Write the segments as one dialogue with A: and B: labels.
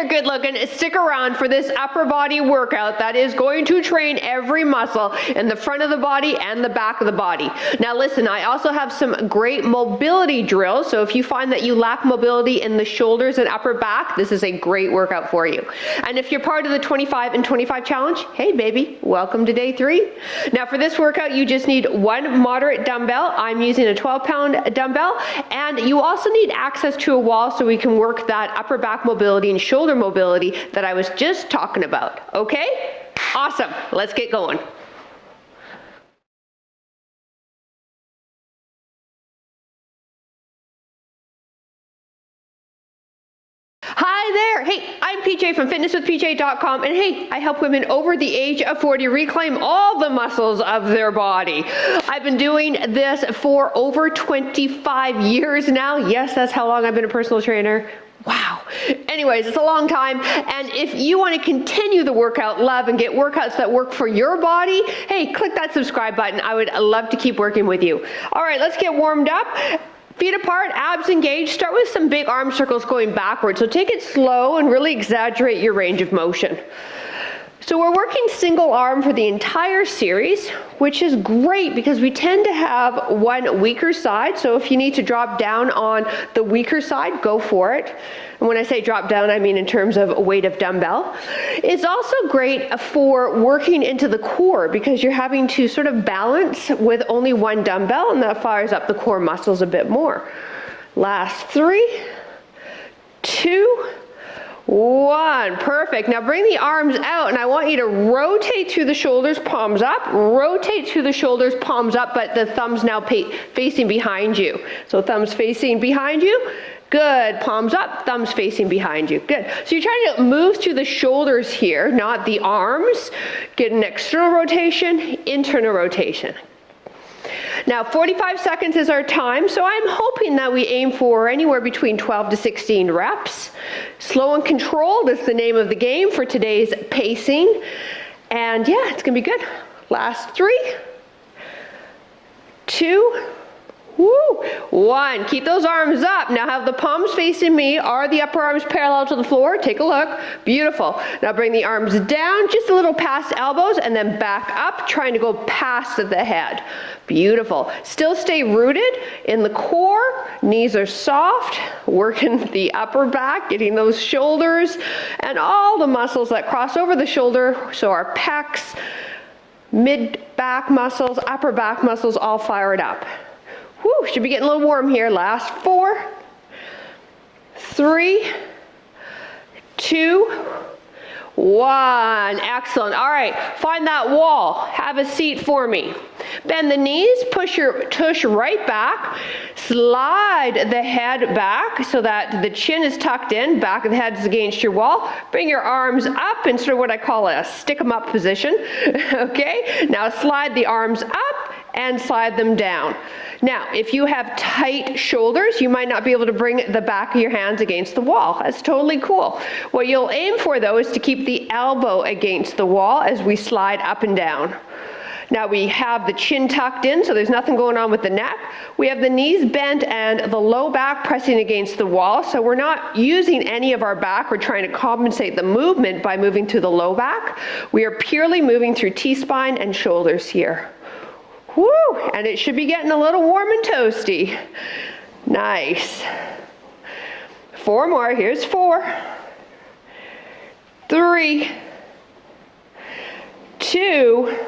A: there, good looking. Stick around for this upper body workout that is going to train every muscle in the front of the body and the back of the body. Now listen, I also have some great mobility drills. So if you find that you lack mobility in the shoulders and upper back, this is a great workout for you. And if you're part of the 25 and 25 challenge, hey baby, welcome to day 3. Now for this workout, you just need one moderate dumbbell. I'm using a 12-pound dumbbell, and you also need access to a wall so we can work that upper back mobility and shoulder mobility that I was just talking about. Okay? Awesome. Let's get going. Hi there. Hey, I'm PJ from fitnesswithpj.com, and hey, I help women over the age of 40 reclaim all the muscles of their body. I've been doing this for over 25 years now. Yes, that's how long I've been a personal trainer. Wow. Anyways, it's a long time. And if you want to continue the workout love and get workouts that work for your body, hey, click that subscribe button. I would love to keep working with you. All right, let's get warmed up. Feet apart, abs engaged. Start with some big arm circles going backwards. So take it slow and really exaggerate your range of motion. So we're working single arm for the entire series, which is great because we tend to have one weaker side. So if you need to drop down on the weaker side, go for it. And when I say drop down, I mean in terms of weight of dumbbell. It's also great for working into the core because you're having to sort of balance with only one dumbbell, and that fires up the core muscles a bit more. Last 3, 2, 1. Perfect. Now bring the arms out, and I want you to rotate through the shoulders, palms up, rotate through the shoulders, palms up, but the thumbs now facing behind you. So thumbs facing behind you. Good. Palms up, thumbs facing behind you. Good. So you're trying to move through the shoulders here, not the arms. Get an external rotation, internal rotation. Now 45 seconds is our time, so I'm hoping that we aim for anywhere between 12 to 16 reps. Slow and controlled is the name of the game for today's pacing. And yeah, it's gonna be good. Last 3, 2, 1. Keep those arms up. Now have the palms facing me. Are the upper arms parallel to the floor? Take a look. Beautiful. Now bring the arms down, just a little past elbows, and then back up, trying to go past the head. Beautiful. Still stay rooted in the core. Knees are soft. Working the upper back, getting those shoulders and all the muscles that cross over the shoulder. So our pecs, mid-back muscles, upper back muscles all fired up. Whew, should be getting a little warm here. Last 4, 3, 2, 1. Excellent. All right, find that wall. Have a seat for me. Bend the knees, push your tush right back. Slide the head back so that the chin is tucked in, back of the head is against your wall. Bring your arms up in sort of what I call a stick 'em up position. Okay, now slide the arms up and slide them down. Now, if you have tight shoulders, you might not be able to bring the back of your hands against the wall. That's totally cool. What you'll aim for, though, is to keep the elbow against the wall as we slide up and down. Now we have the chin tucked in, so there's nothing going on with the neck. We have the knees bent and the low back pressing against the wall, so we're not using any of our back. We're trying to compensate the movement by moving to the low back. We are purely moving through T-spine and shoulders here. Woo! And it should be getting a little warm and toasty. Nice. 4 more. Here's 4, 3, 2,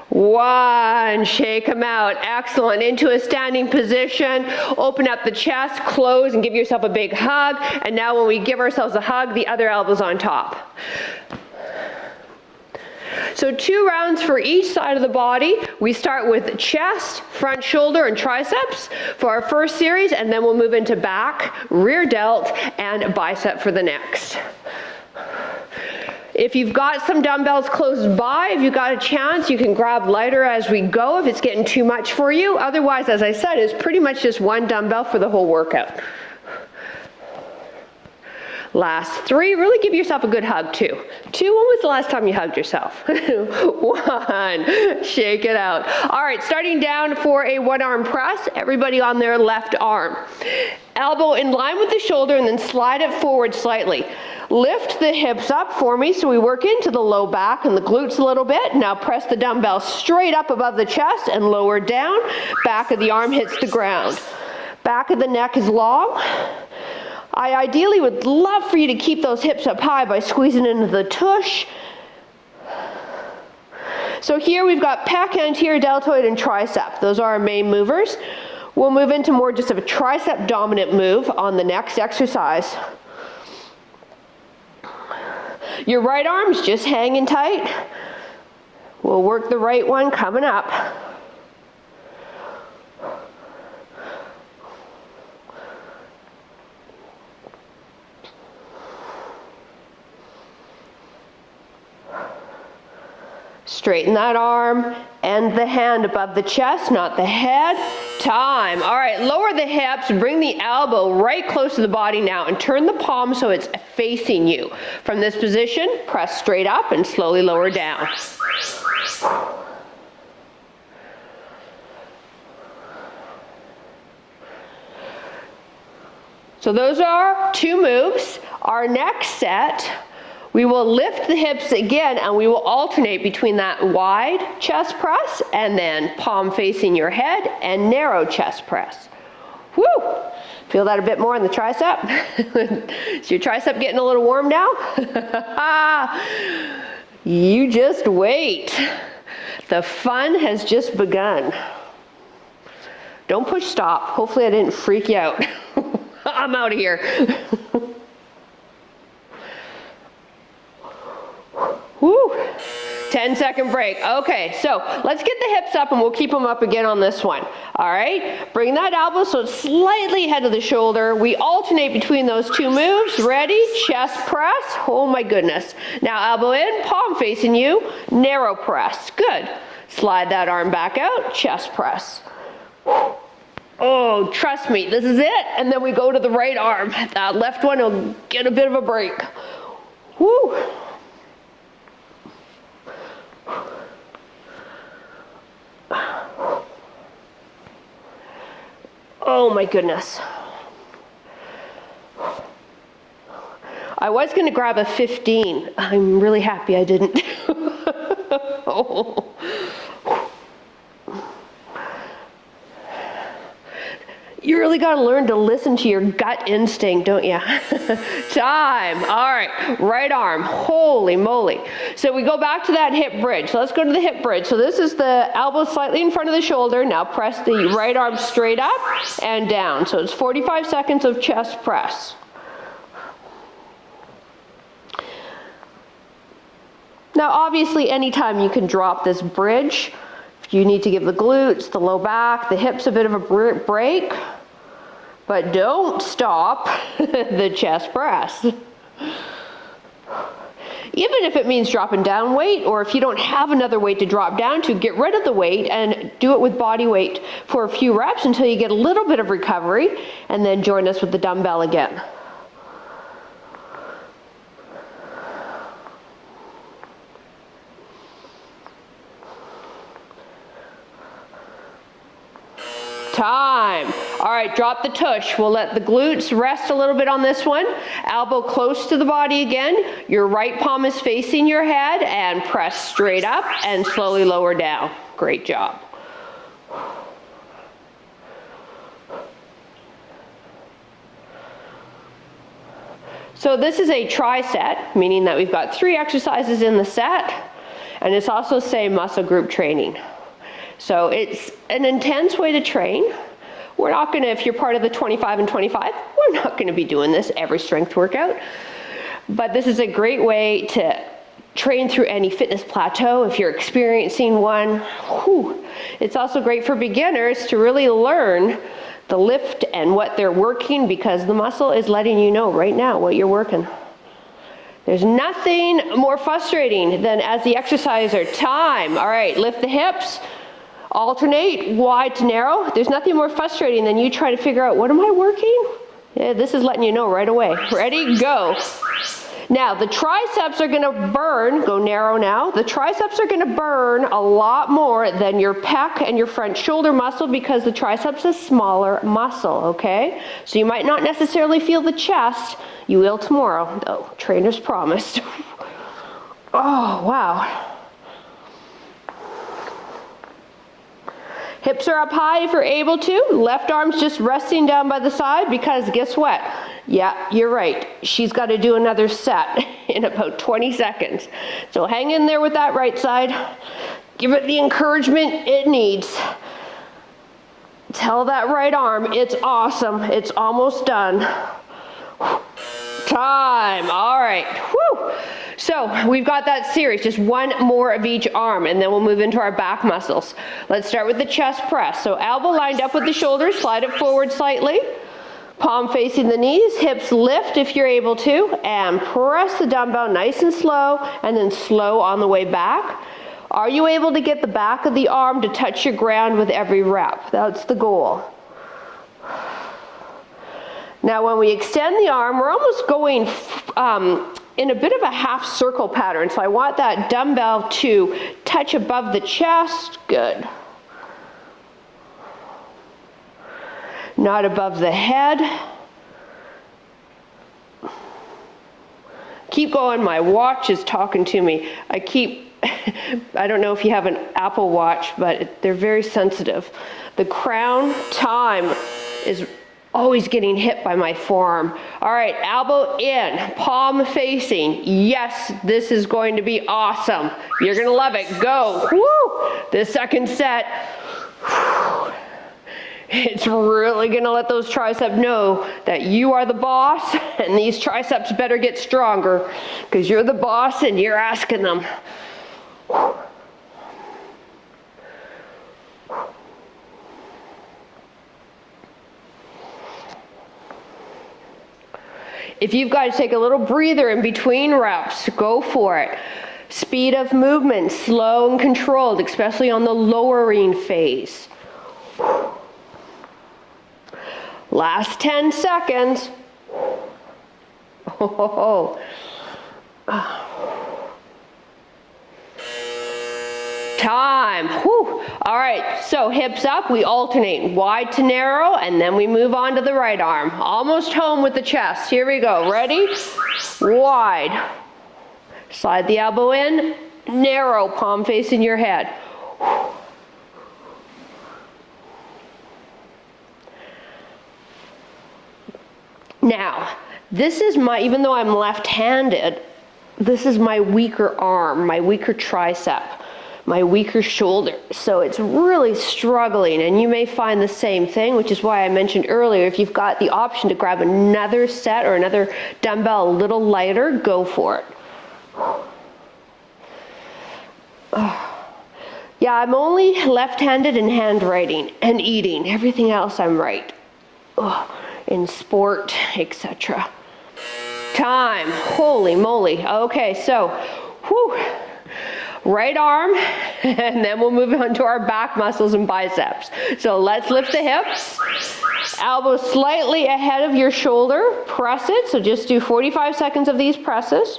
A: 1. Shake them out. Excellent. Into a standing position. Open up the chest, close, and give yourself a big hug. And now when we give ourselves a hug, the other elbow's on top. So 2 rounds for each side of the body. We start with chest, front shoulder, and triceps for our first series, and then we'll move into back, rear delt, and bicep for the next. If you've got some dumbbells close by, if you've got a chance, you can grab lighter as we go if it's getting too much for you. Otherwise, as I said, it's pretty much just one dumbbell for the whole workout. Last 3, really give yourself a good hug too. 2, when was the last time you hugged yourself? 1, shake it out. All right, starting down for a 1-arm press, everybody on their left arm. Elbow in line with the shoulder and then slide it forward slightly. Lift the hips up for me so we work into the low back and the glutes a little bit. Now press the dumbbell straight up above the chest and lower down. Back of the arm hits the ground. Back of the neck is long. I ideally would love for you to keep those hips up high by squeezing into the tush. So here we've got pec, anterior deltoid, and tricep. Those are our main movers. We'll move into more just of a tricep dominant move on the next exercise. Your right arm's just hanging tight. We'll work the right one coming up. Straighten that arm and the hand above the chest, not the head. Time. All right, lower the hips, bring the elbow right close to the body now and turn the palm so it's facing you. From this position, press straight up and slowly lower down. So those are 2 moves. Our next set, we will lift the hips again and we will alternate between that wide chest press and then palm facing your head and narrow chest press. Woo! Feel that a bit more in the tricep? Is your tricep getting a little warm now? You just wait. The fun has just begun. Don't push stop. Hopefully I didn't freak you out. I'm out of here. Woo! 10-second break. Okay, so let's get the hips up and we'll keep them up again on this one. All right, bring that elbow so it's slightly ahead of the shoulder. We alternate between those 2 moves. Ready? Chest press. Oh my goodness. Now elbow in, palm facing you, narrow press. Good. Slide that arm back out, chest press. Oh, trust me, this is it. And then we go to the right arm. That left one will get a bit of a break. Woo! Oh my goodness. I was going to grab a 15. I'm really happy I didn't. Oh. You really got to learn to listen to your gut instinct, don't you? Time. All right. Right arm. Holy moly. So we go back to that hip bridge. So let's go to the hip bridge. So this is the elbow slightly in front of the shoulder. Now press the right arm straight up and down. So it's 45 seconds of chest press. Now obviously anytime you can drop this bridge, you need to give the glutes, the low back, the hips a bit of a break, but don't stop the chest press. Even if it means dropping down weight, or if you don't have another weight to drop down to, get rid of the weight and do it with body weight for a few reps until you get a little bit of recovery, and then join us with the dumbbell again. Time. All right, drop the tush. We'll let the glutes rest a little bit on this one. Elbow close to the body again. Your right palm is facing your head and press straight up and slowly lower down. Great job. So this is a tri-set, meaning that we've got 3 exercises in the set, and it's also same muscle group training. So it's an intense way to train. We're not gonna, if you're part of the 25 and 25, we're not gonna be doing this every strength workout. But this is a great way to train through any fitness plateau if you're experiencing one. Whew. It's also great for beginners to really learn the lift and what they're working, because the muscle is letting you know right now what you're working. There's nothing more frustrating than as the exerciser, time. All right, lift the hips. Alternate wide to narrow. There's nothing more frustrating than you try to figure out, what am I working? Yeah, this is letting you know right away. Ready, go. Now, the triceps are gonna burn, go narrow now, the triceps are gonna burn a lot more than your pec and your front shoulder muscle because the triceps is a smaller muscle, okay? So you might not necessarily feel the chest, you will tomorrow, though, trainers promised. Oh, wow. Hips are up high if you're able to. Left arm's just resting down by the side because guess what? Yeah, you're right. She's got to do another set in about 20 seconds. So hang in there with that right side. Give it the encouragement it needs. Tell that right arm, it's awesome. It's almost done. Time. All right. Whew. So we've got that series, just one more of each arm, and then we'll move into our back muscles. Let's start with the chest press. So elbow lined up with the shoulders, slide it forward slightly. Palm facing the knees, hips lift if you're able to, and press the dumbbell nice and slow, and then slow on the way back. Are you able to get the back of the arm to touch your ground with every rep? That's the goal. Now when we extend the arm, we're almost going in a bit of a half circle pattern. So I want that dumbbell to touch above the chest. Good. Not above the head. Keep going, my watch is talking to me. I don't know if you have an Apple Watch, but they're very sensitive. The crown time is always getting hit by my forearm. All right, elbow in, palm facing. Yes, this is going to be awesome. You're gonna love it. Go. Woo! The second set. Whew. It's really gonna let those triceps know that you are the boss, and these triceps better get stronger because you're the boss and you're asking them. If you've got to take a little breather in between reps, go for it. Speed of movement, slow and controlled, especially on the lowering phase. Last 10 seconds. Oh. Time. Whew. All right, so hips up, we alternate wide to narrow, and then we move on to the right arm. Almost home with the chest. Here we go. Ready? Wide. Slide the elbow in, narrow, palm facing your head. Now, this is my, even though I'm left-handed, this is my weaker arm, my weaker tricep, my weaker shoulder. So it's really struggling, and you may find the same thing, which is why I mentioned earlier, if you've got the option to grab another set or another dumbbell a little lighter, go for it. Yeah, I'm only left-handed in handwriting and eating. Everything else I'm right. In sport, etc. Time. Holy moly. Okay, so, whew. Right arm, and then we'll move on to our back muscles and biceps. So let's lift the hips. Elbow slightly ahead of your shoulder. Press it. So just do 45 seconds of these presses.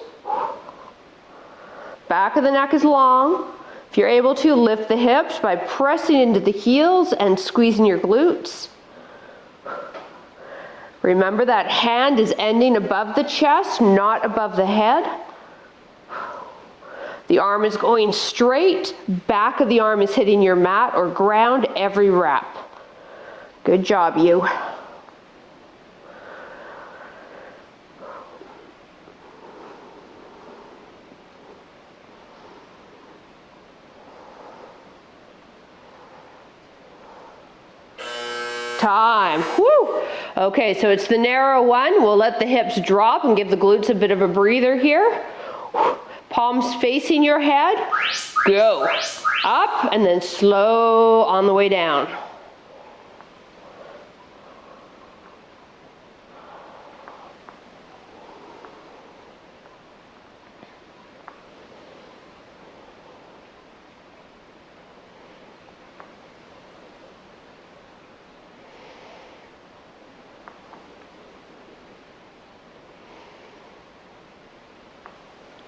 A: Back of the neck is long. If you're able to, lift the hips by pressing into the heels and squeezing your glutes. Remember that hand is ending above the chest, not above the head. The arm is going straight. Back of the arm is hitting your mat or ground every rep. Good job, you. Time. Woo! Okay, so it's the narrow one. We'll let the hips drop and give the glutes a bit of a breather here. Palms facing your head. Go. Up and then slow on the way down.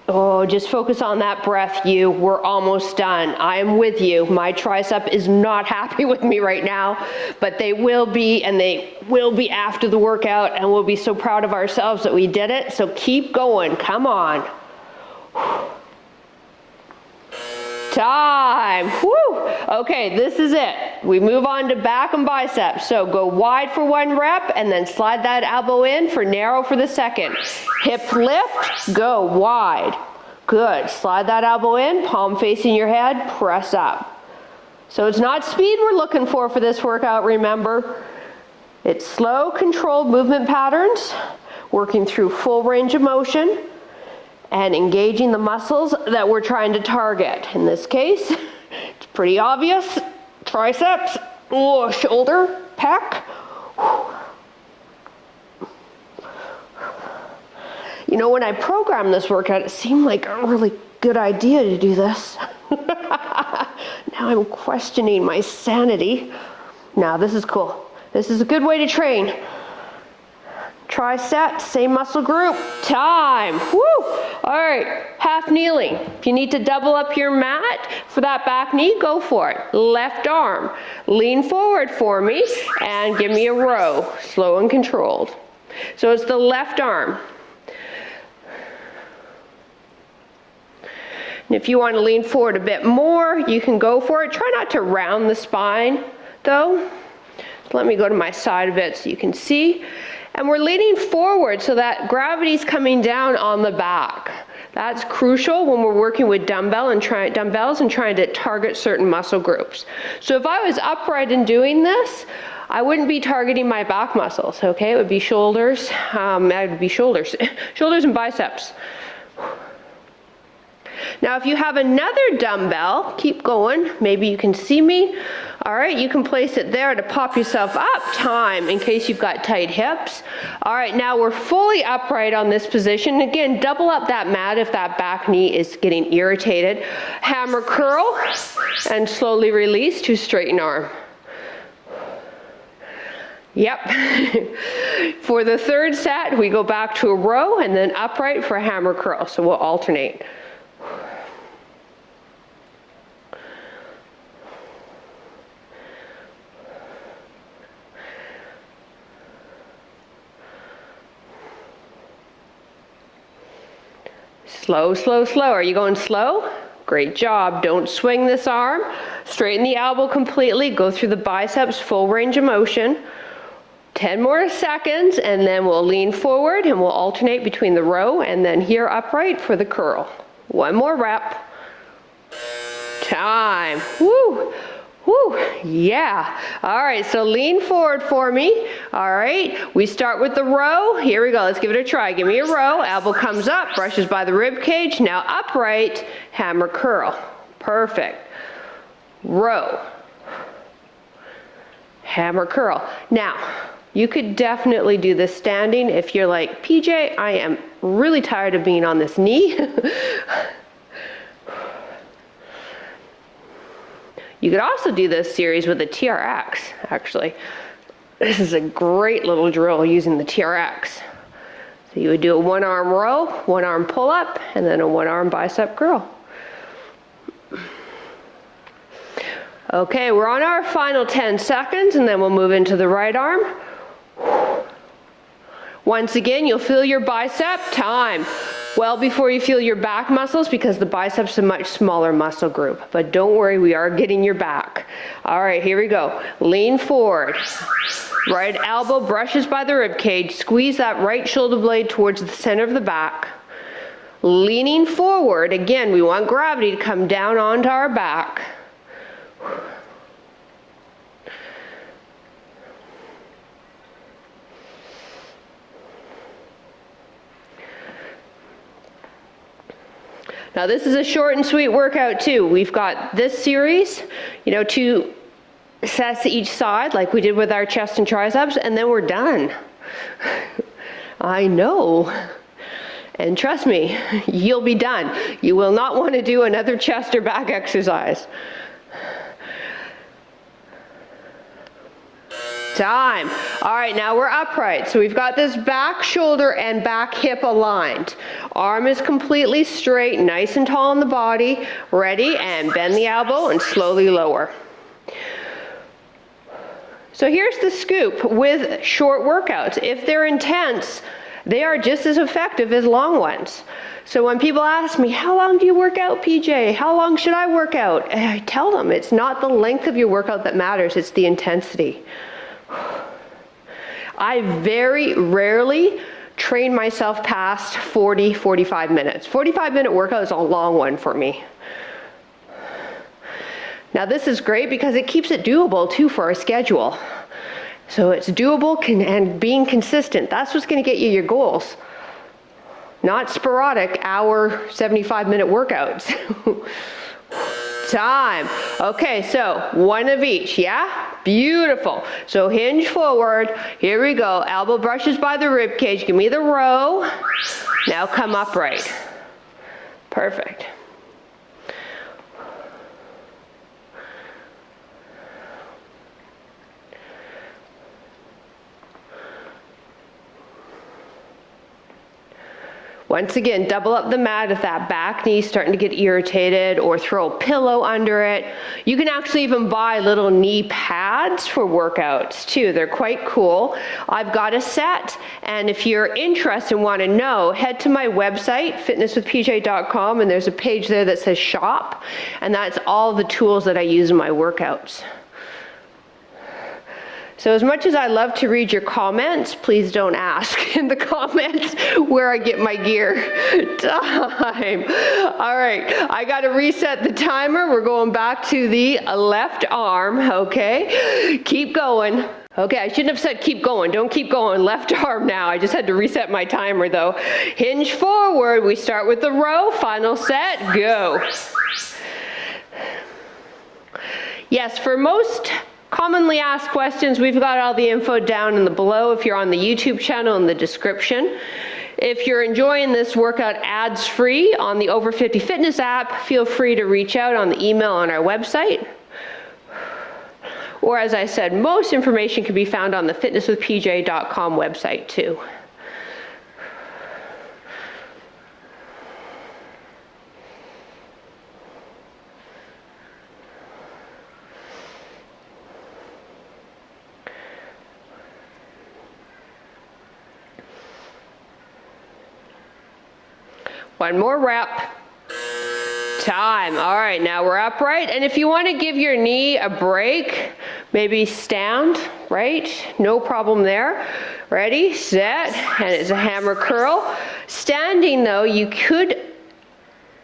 A: Oh, just focus on that breath, you. We're almost done. I am with you. My tricep is not happy with me right now, but they will be, and they will be after the workout, and we'll be so proud of ourselves that we did it. So keep going. Come on. Time. Woo! Okay, this is it. We move on to back and biceps. So go wide for 1 rep and then slide that elbow in for narrow for the second. Hip lift, go wide. Good. Slide that elbow in, palm facing your head, press up. So it's not speed we're looking for this workout, remember. It's slow, controlled movement patterns, working through full range of motion, and engaging the muscles that we're trying to target. In this case, it's pretty obvious. Triceps, shoulder, pec. You know, when I programmed this workout, it seemed like a really good idea to do this. Now I'm questioning my sanity. Now this is cool. This is a good way to train. Tricep, same muscle group, time. Woo! All right, half kneeling. If you need to double up your mat for that back knee, go for it. Left arm, lean forward for me and give me a row, slow and controlled. So it's the left arm. And if you want to lean forward a bit more, you can go for it. Try not to round the spine though. So let me go to my side a bit so you can see. And we're leaning forward so that gravity's coming down on the back. That's crucial when we're working with dumbbells and trying to target certain muscle groups. So if I was upright and doing this, I wouldn't be targeting my back muscles, okay? It would be shoulders, shoulders and biceps. Now if you have another dumbbell, keep going, maybe you can see me. All right, you can place it there to pop yourself up, time, in case you've got tight hips. All right, now we're fully upright on this position. Again, double up that mat if that back knee is getting irritated. Hammer curl, and slowly release to straighten arm. Yep. For the third set, we go back to a row and then upright for a hammer curl, so we'll alternate. Slow, slow, slow. Are you going slow? Great job. Don't swing this arm. Straighten the elbow completely. Go through the biceps, full range of motion. 10 more seconds, and then we'll lean forward and we'll alternate between the row and then here upright for the curl. 1 more rep. Time. Woo! Woo, yeah. All right, so lean forward for me. All right, we start with the row. Here we go, let's give it a try. Give me a row, elbow comes up, brushes by the rib cage. Now upright, hammer curl. Perfect. Row. Hammer curl. Now, you could definitely do this standing if you're like, PJ, I am really tired of being on this knee. You could also do this series with a TRX, actually. This is a great little drill using the TRX. So you would do a 1-arm row, 1-arm pull-up, and then a 1-arm bicep curl. Okay, we're on our final 10 seconds, and then we'll move into the right arm. Once again, you'll feel your bicep, time. Well before you feel your back muscles because the biceps is a much smaller muscle group. But don't worry, we are getting your back. All right, here we go. Lean forward. Right elbow brushes by the rib cage. Squeeze that right shoulder blade towards the center of the back. Leaning forward, again, we want gravity to come down onto our back. Now this is a short and sweet workout too. We've got this series, 2 sets each side like we did with our chest and triceps, and then we're done. I know. And trust me, you'll be done. You will not want to do another chest or back exercise. Time. All right, now we're upright. So we've got this back shoulder and back hip aligned. Arm is completely straight, nice and tall in the body. Ready, and bend the elbow and slowly lower. So here's the scoop with short workouts. If they're intense, they are just as effective as long ones. So when people ask me, how long do you work out, PJ? How long should I work out? And I tell them it's not the length of your workout that matters, it's the intensity. I very rarely train myself past 40, 45 minutes. 45-minute workout is a long one for me. Now this is great because it keeps it doable too for our schedule. So it's doable and being consistent. That's what's going to get you your goals. Not sporadic hour, 75-minute workouts. Time. Okay, so one of each, yeah? Beautiful. So hinge forward. Here we go. Elbow brushes by the rib cage. Give me the row. Now come upright. Perfect. Once again, double up the mat if that back knee's starting to get irritated, or throw a pillow under it. You can actually even buy little knee pads for workouts too. They're quite cool. I've got a set, and if you're interested and want to know, head to my website, fitnesswithpj.com, and there's a page there that says shop, and that's all the tools that I use in my workouts. So as much as I love to read your comments, please don't ask in the comments where I get my gear. Time. All right, I got to reset the timer. We're going back to the left arm, okay? Keep going. Okay, I shouldn't have said keep going. Don't keep going. Left arm now. I just had to reset my timer though. Hinge forward. We start with the row. Final set. Go. Yes, for most commonly asked questions, we've got all the info down in the below if you're on the YouTube channel in the description. If you're enjoying this workout ads-free on the Over 50 Fitness app, feel free to reach out on the email on our website. Or as I said, most information can be found on the fitnesswithpj.com website too. One more rep. Time. All right, now we're upright. And if you want to give your knee a break, maybe stand, right? No problem there. Ready, set, and it's a hammer curl. Standing though, you could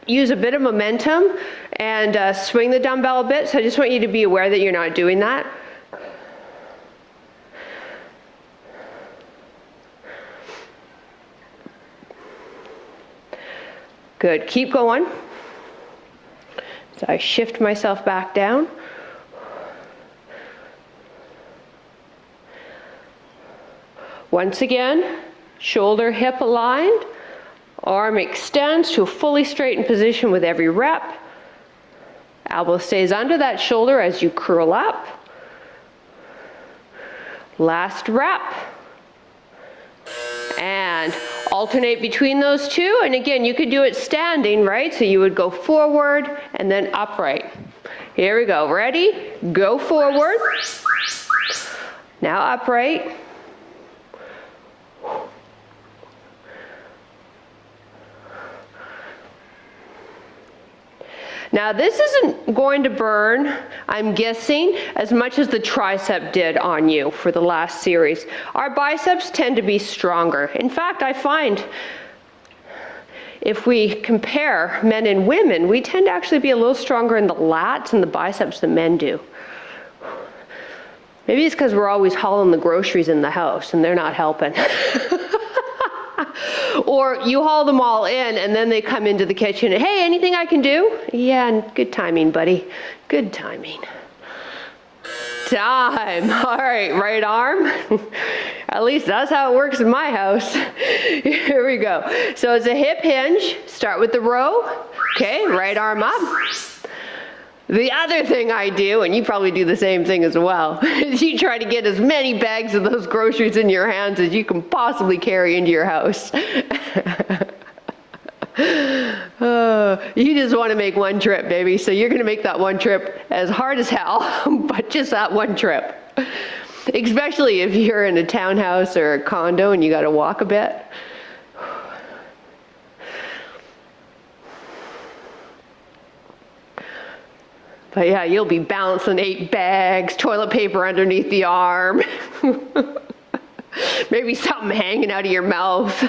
A: use a bit of momentum and swing the dumbbell a bit. So I just want you to be aware that you're not doing that. Good, keep going. So I shift myself back down. Once again, shoulder hip aligned. Arm extends to a fully straightened position with every rep. Elbow stays under that shoulder as you curl up. Last rep. And alternate between those two. And again, you could do it standing, right? So you would go forward and then upright. Here we go. Ready? Go forward. Now upright. Now this isn't going to burn, I'm guessing, as much as the tricep did on you for the last series. Our biceps tend to be stronger. In fact, I find if we compare men and women, we tend to actually be a little stronger in the lats and the biceps than men do. Maybe it's because we're always hauling the groceries in the house and they're not helping. Or you haul them all in and then they come into the kitchen and, hey, anything I can do? Yeah, good timing, buddy. Good timing. Time. All right, right arm. At least that's how it works in my house. Here we go. So it's a hip hinge. Start with the row. Okay, right arm up. The other thing I do, and you probably do the same thing as well, is you try to get as many bags of those groceries in your hands as you can possibly carry into your house. You just want to make one trip, baby. So you're going to make that one trip as hard as hell, but just that one trip. Especially if you're in a townhouse or a condo and you got to walk a bit. But yeah, you'll be balancing 8 bags, toilet paper underneath the arm, maybe something hanging out of your mouth.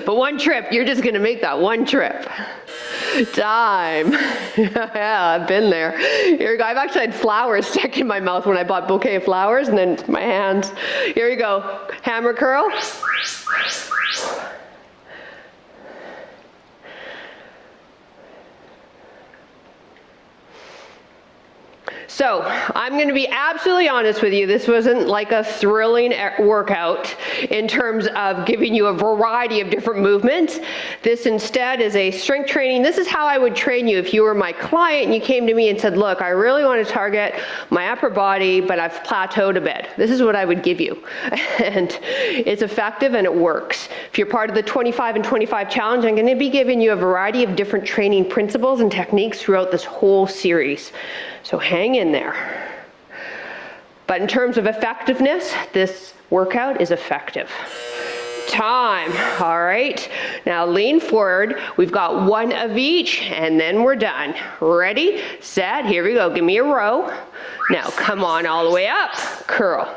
A: But one trip, you're just going to make that one trip. Time. Yeah, I've been there. Here we go. I've actually had flowers stuck in my mouth when I bought a bouquet of flowers, and then my hands. Here we go. Hammer curl. So I'm going to be absolutely honest with you. This wasn't like a thrilling workout in terms of giving you a variety of different movements. This instead is a strength training. This is how I would train you if you were my client and you came to me and said, look, I really want to target my upper body, but I've plateaued a bit. This is what I would give you. And it's effective and it works. If you're part of the 25 and 25 challenge, I'm going to be giving you a variety of different training principles and techniques throughout this whole series. So hang in there. But in terms of effectiveness, this workout is effective. Time. All right. Now lean forward. We've got one of each, and then we're done. Ready, set, here we go. Give me a row. Now come on all the way up. Curl.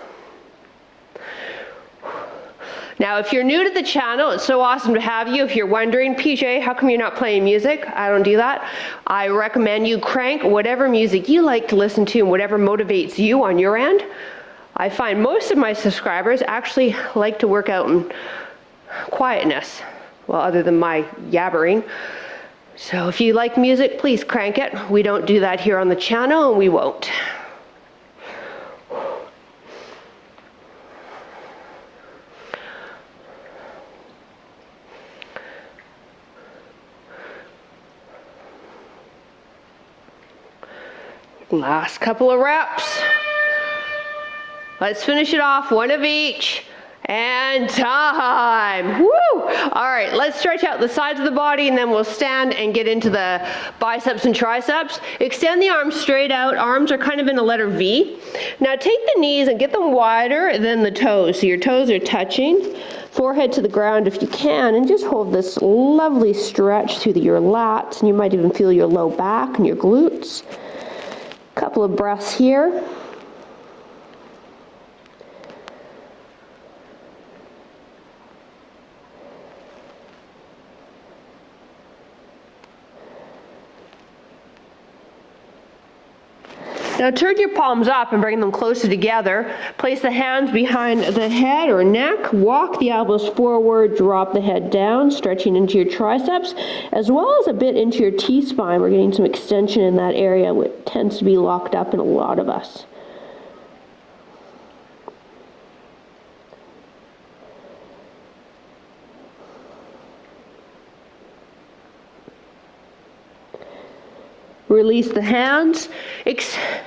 A: Now, if you're new to the channel, it's so awesome to have you. If you're wondering, PJ, how come you're not playing music? I don't do that. I recommend you crank whatever music you like to listen to and whatever motivates you on your end. I find most of my subscribers actually like to work out in quietness, well, other than my yabbering. So if you like music, please crank it. We don't do that here on the channel, and we won't. Last couple of reps. Let's finish it off, one of each, and time. Woo! All right, let's stretch out the sides of the body, and then we'll stand and get into the biceps and triceps. Extend the arms straight out. Arms are kind of in a letter V. Now take the knees and get them wider than the toes, so your toes are touching. Forehead to the ground if you can, and just hold this lovely stretch through your lats, and you might even feel your low back and your glutes. Couple of breaths here. Now turn your palms up and bring them closer together. Place the hands behind the head or neck. Walk the elbows forward, drop the head down, stretching into your triceps, as well as a bit into your T-spine. We're getting some extension in that area, which tends to be locked up in a lot of us. Release the hands. Extend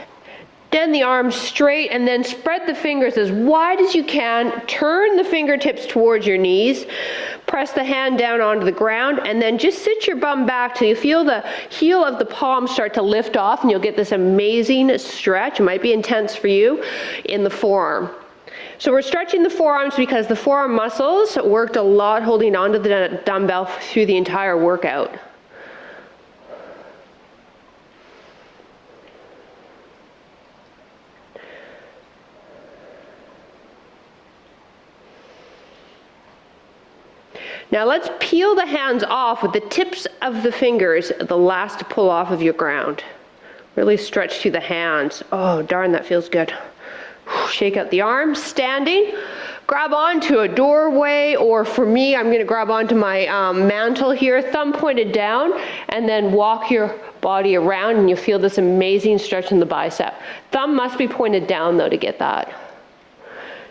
A: the arms straight and then spread the fingers as wide as you can. Turn the fingertips towards your knees. Press the hand down onto the ground and then just sit your bum back till you feel the heel of the palm start to lift off, and you'll get this amazing stretch. It might be intense for you in the forearm. So we're stretching the forearms because the forearm muscles worked a lot holding onto the dumbbell through the entire workout. Now let's peel the hands off with the tips of the fingers, the last to pull off of your ground. Really stretch through the hands. Oh, darn, that feels good. Shake out the arms, standing. Grab onto a doorway, or for me, I'm going to grab onto my mantle here, thumb pointed down, and then walk your body around, and you'll feel this amazing stretch in the bicep. Thumb must be pointed down, though, to get that.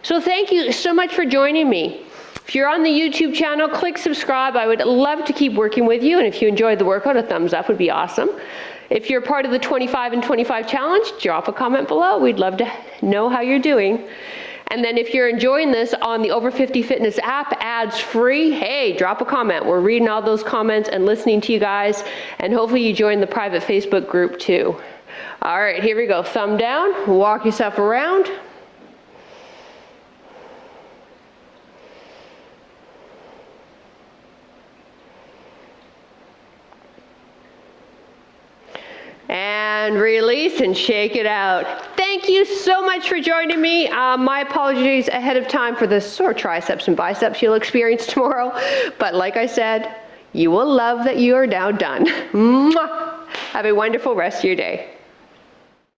A: So thank you so much for joining me. If you're on the YouTube channel, click subscribe. I would love to keep working with you. And if you enjoyed the workout, a thumbs up would be awesome. If you're part of the 25 and 25 challenge, drop a comment below. We'd love to know how you're doing. And then if you're enjoying this on the Over 50 Fitness app, ads free, hey, drop a comment. We're reading all those comments and listening to you guys. And hopefully you join the private Facebook group too. All right, here we go. Thumb down, walk yourself around. And release and shake it out. Thank you so much for joining me. My apologies ahead of time for the sore triceps and biceps you'll experience tomorrow. But like I said, you will love that you are now done. Mwah! Have a wonderful rest of your day.